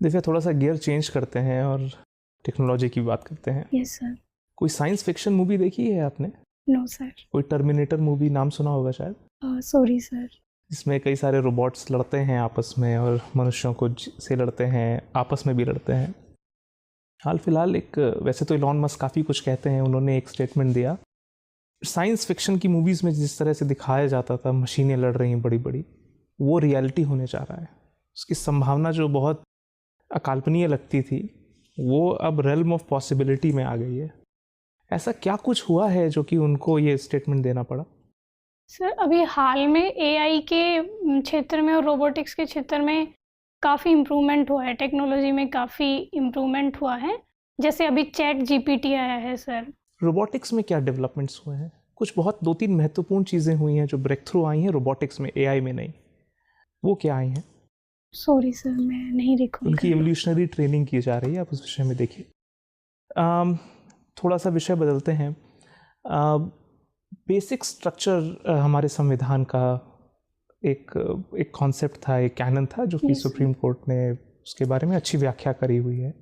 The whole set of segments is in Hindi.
दिव्या, थोड़ा सा गियर चेंज करते हैं और टेक्नोलॉजी की बात करते हैं। Yes sir. कोई साइंस फिक्शन मूवी देखी है आपने? No sir. कोई टर्मिनेटर मूवी नाम सुना होगा शायद, सॉरी सर। जिसमें कई सारे रोबोट्स लड़ते हैं आपस में और मनुष्यों को से लड़ते हैं, आपस में भी लड़ते हैं। हाल फिलहाल एक, वैसे तो इलॉन मस्क काफ़ी कुछ कहते हैं, उन्होंने एक स्टेटमेंट दिया, साइंस फिक्शन की मूवीज़ में जिस तरह से दिखाया जाता था मशीनें लड़ रही हैं बड़ी बड़ी, वो रियलिटी होने जा रहा है। उसकी संभावना जो बहुत अकाल्पनीय लगती थी वो अब रेल्म ऑफ पॉसिबिलिटी में आ गई है। ऐसा क्या कुछ हुआ है जो कि उनको ये स्टेटमेंट देना पड़ा? सर अभी हाल में एआई के क्षेत्र में और रोबोटिक्स के क्षेत्र में काफ़ी इम्प्रूवमेंट हुआ है, टेक्नोलॉजी में काफ़ी इम्प्रूवमेंट हुआ है। जैसे अभी चैट जीपीटी आया है सर। रोबोटिक्स में क्या डेवलपमेंट्स हुए हैं? कुछ बहुत 2-3 महत्वपूर्ण चीज़ें हुई हैं जो ब्रेक थ्रू आई हैं रोबोटिक्स में, एआई में नहीं। वो क्या आई हैं? सॉरी सर, मैं नहीं रिकॉल उनकी एवोल्यूशनरी ट्रेनिंग की जा रही है, आप उस विषय में देखिए। थोड़ा सा विषय बदलते हैं। बेसिक स्ट्रक्चर हमारे संविधान का एक कॉन्सेप्ट था, एक कैनन था जो कि सुप्रीम कोर्ट ने उसके बारे में अच्छी व्याख्या करी हुई है,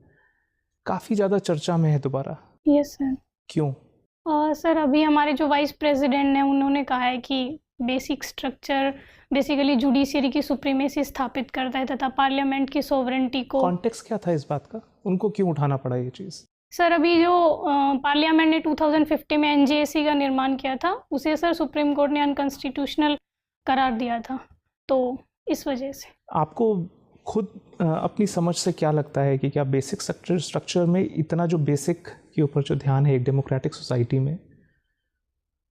काफ़ी ज़्यादा चर्चा में है दोबारा। Yes sir. क्यों? सर अभी हमारे जो वाइस प्रेसिडेंट हैं उन्होंने कहा है कि बेसिक स्ट्रक्चर बेसिकली जुडिशियरी की सुप्रीमेसी स्थापित करता है तथा पार्लियामेंट की सोवरेंटी को। कॉन्टेक्स्ट क्या था इस बात का? उनको क्यों उठाना पड़ा ये चीज़? सर अभी जो पार्लियामेंट ने 2050 में एनजेएसी का निर्माण किया था उसे सर सुप्रीम कोर्ट ने अनकॉन्स्टिट्यूशनल करार दिया था, तो इस वजह से। आपको खुद अपनी समझ से क्या लगता है कि क्या बेसिक स्ट्रक्चर में इतना जो बेसिक के ऊपर जो ध्यान है एक डेमोक्रेटिक सोसाइटी में,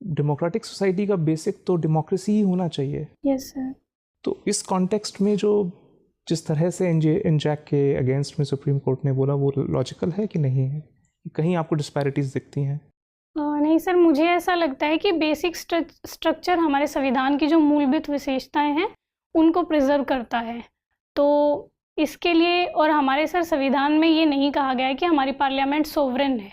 डेमोक्रेटिक सोसाइटी का बेसिक तो डेमोक्रेसी ही होना चाहिए। Yes sir. तो इस कॉन्टेक्स्ट में जो जिस तरह से एनजैक के अगेंस्ट में सुप्रीम कोर्ट ने बोला वो लॉजिकल है कि नहीं है? कहीं आपको डिस्पैरिटीज़ दिखती हैं? नहीं सर, मुझे ऐसा लगता है कि बेसिक स्ट्रक्चर हमारे संविधान की जो मूलभूत विशेषताएं हैं उनको प्रिजर्व करता है। तो इसके लिए, और हमारे सर संविधान में ये नहीं कहा गया है कि हमारी पार्लियामेंट सोवरेन है,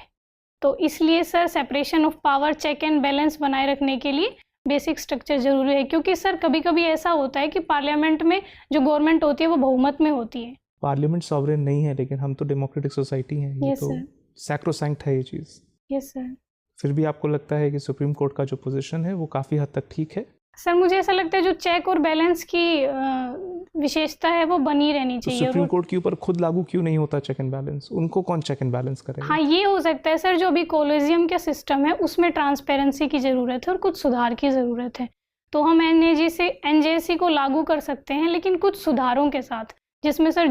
तो इसलिए sir separation of power, check and balance बनाए रखने के लिए बेसिक स्ट्रक्चर जरूरी है। क्योंकि सर कभी कभी ऐसा होता है कि पार्लियामेंट में जो गवर्नमेंट होती है वो बहुमत में होती है। पार्लियामेंट सॉवरेन नहीं है, लेकिन हम तो डेमोक्रेटिक सोसाइटी हैं, ये तो सैक्रोसैंक्ट है ये चीज़। Yes sir. फिर भी आपको लगता है कि सुप्रीम कोर्ट का जो पोजीशन है वो काफ़ी हद तक ठीक है? सर मुझे ऐसा लगता है जो चेक और बैलेंस की विशेषता है वो बनी रहनी चाहिए। तो सुप्रीम कोर्ट के ऊपर खुद लागू क्यों नहीं होता चेक एंड बैलेंस? उनको कौन चेक एंड बैलेंस करेगा? हाँ, ये हो सकता है सर, जो अभी कॉलेजियम का सिस्टम है उसमें ट्रांसपेरेंसी की ज़रूरत है और कुछ सुधार की ज़रूरत है। तो हम एनजेसी को लागू कर सकते हैं, लेकिन कुछ सुधारों के साथ, जिसमें सर